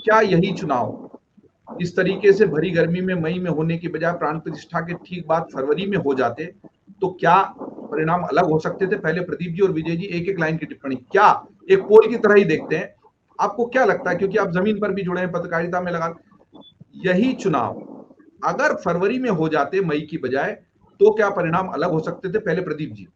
क्या यही चुनाव इस तरीके से भरी गर्मी में मई में होने की बजाय प्राण प्रतिष्ठा के ठीक बाद फरवरी में हो जाते तो क्या परिणाम अलग हो सकते थे? पहले प्रदीप जी और विजय जी एक एक लाइन की टिप्पणी, क्या एक पोल की तरह ही देखते हैं, आपको क्या लगता है, क्योंकि आप जमीन पर भी जुड़े हैं, पत्रकारिता में लगा, यही चुनाव अगर फरवरी में हो जाते मई की बजाय तो क्या परिणाम अलग हो सकते थे? पहले प्रदीप जी।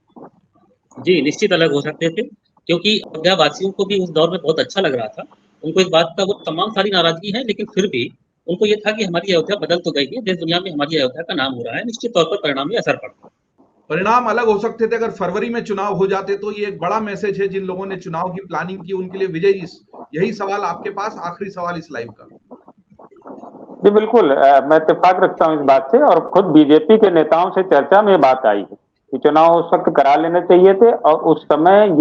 जी, निश्चित अलग हो सकते थे, क्योंकि अयोध्या वासियों को भी उस दौर में बहुत अच्छा लग रहा था। उनको इस बात का वो तमाम सारी नाराज़गी है, लेकिन फिर भी उनको ये था कि हमारी अयोध्या बदल तो गई है, देश दुनिया में हमारी अयोध्या का नाम हो रहा है, निश्चित तौर पर परिणामी असर पड़ता है। परिणाम अलग हो सकते थे अगर फरवरी में चुनाव हो जाते, तो ये एक बड़ा मैसेज है जिन लोगों ने चुनाव की प्लानिंग की उनके लिए। विजय जी, यही सवाल आपके पास, आखिरी सवाल इस लाइव का। जी बिल्कुल, मैं इत्तेफाक रखता हूँ इस बात से, और खुद बीजेपी के नेताओं से चर्चा में ये बात आई है कि चुनाव उस वक्त करा लेने चाहिए थे, और उस समय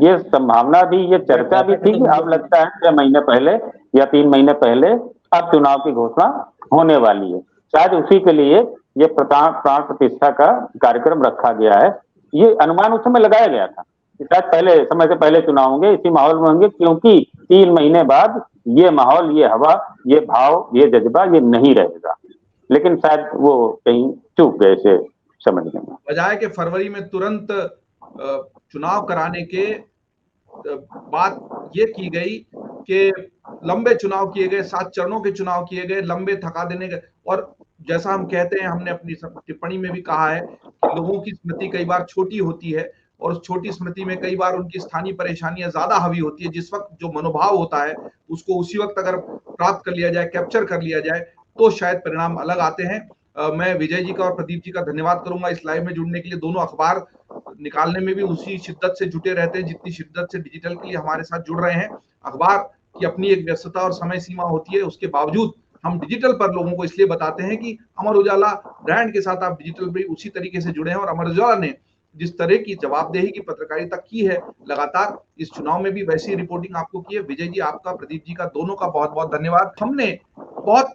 ये संभावना भी, ये चर्चा भी थी कि अब लगता है 6 महीने पहले या 3 महीने पहले अब चुनाव की घोषणा होने वाली है। शायद उसी के लिए ये प्राण प्रतिष्ठा का कार्यक्रम रखा गया है। ये अनुमान उस समय लगाया गया था कि शायद पहले समय से पहले चुनाव होंगे, इसी माहौल में होंगे, क्योंकि 3 महीने बाद ये माहौल, ये हवा, ये भाव, ये जज्बा ये नहीं रहेगा। लेकिन शायद वो कहीं चूक गए से समझने में, बजाय के फरवरी में तुरंत चुनाव कराने के बात ये की गई कि लंबे चुनाव किए गए, 7 चरणों के चुनाव किए गए, लंबे थका देने के। और जैसा हम कहते हैं, हमने अपनी टिप्पणी में भी कहा है कि लोगों की स्मृति कई बार छोटी होती है, और उस छोटी स्मृति में कई बार उनकी स्थानीय परेशानियां ज्यादा हावी होती है। जिस वक्त जो मनोभाव होता है उसको उसी वक्त अगर प्राप्त कर लिया जाए, कैप्चर कर लिया जाए, तो शायद परिणाम अलग आते हैं। मैं विजय जी का और प्रदीप जी का धन्यवाद करूंगा इस लाइव में जुड़ने के लिए। दोनों अखबार निकालने में भी उसी शिद्दत से जुटे रहते हैं जितनी शिद्दत से डिजिटल के लिए हमारे साथ जुड़ रहे हैं। अखबार की अपनी एक व्यस्तता और समय सीमा होती है, उसके बावजूद हम डिजिटल पर लोगों को इसलिए बताते हैं कि अमर उजाला ब्रांड के साथ आप डिजिटल भी उसी तरीके से जुड़े हैं। और अमर उजाला ने जिस तरह की जवाबदेही की पत्रकारिता की है लगातार, इस चुनाव में भी वैसी रिपोर्टिंग आपको की है। विजय जी आपका, प्रदीप जी का, दोनों का बहुत बहुत धन्यवाद। हमने बहुत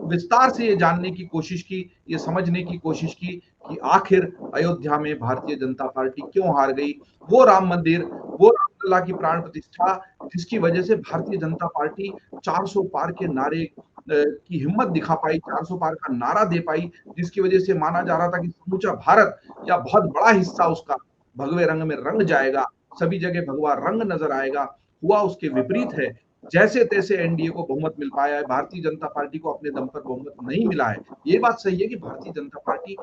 विस्तार से ये जानने की कोशिश की, ये समझने की कोशिश की कि आखिर अयोध्या में भारतीय जनता पार्टी क्यों हार गई। वो राम मंदिर, वो रामलला की प्राण प्रतिष्ठा, जिसकी वजह से भारतीय जनता पार्टी 400 पार के नारे की हिम्मत दिखा पाई, 400 पार का नारा दे पाई, जिसकी वजह से माना जा रहा था कि समूचा भारत या बहुत बड़ा हिस्सा उसका भगवे रंग में रंग जाएगा, सभी जगह भगवा रंग नजर आएगा। हुआ उसके विपरीत है। जैसे तैसे एनडीए को बहुमत मिल पाया है, भारतीय जनता पार्टी को अपने दम पर बहुमत नहीं मिला है। ये बात सही है कि भारतीय जनता पार्टी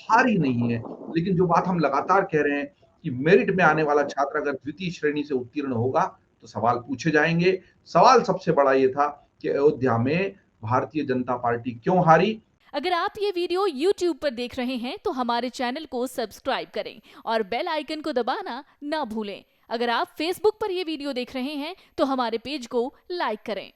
हारी नहीं है, लेकिन जो बात हम लगातार कह रहे हैं कि मेरिट में आने वाला छात्र अगर द्वितीय श्रेणी से उत्तीर्ण होगा तो सवाल पूछे जाएंगे। सवाल सबसे बड़ा ये था कि अयोध्या में भारतीय जनता पार्टी क्यों हारी। अगर आप ये वीडियो YouTube पर देख रहे हैं तो हमारे चैनल को सब्सक्राइब करें और बेल आइकन को दबाना ना भूलें। अगर आप Facebook पर ये वीडियो देख रहे हैं तो हमारे पेज को लाइक करें।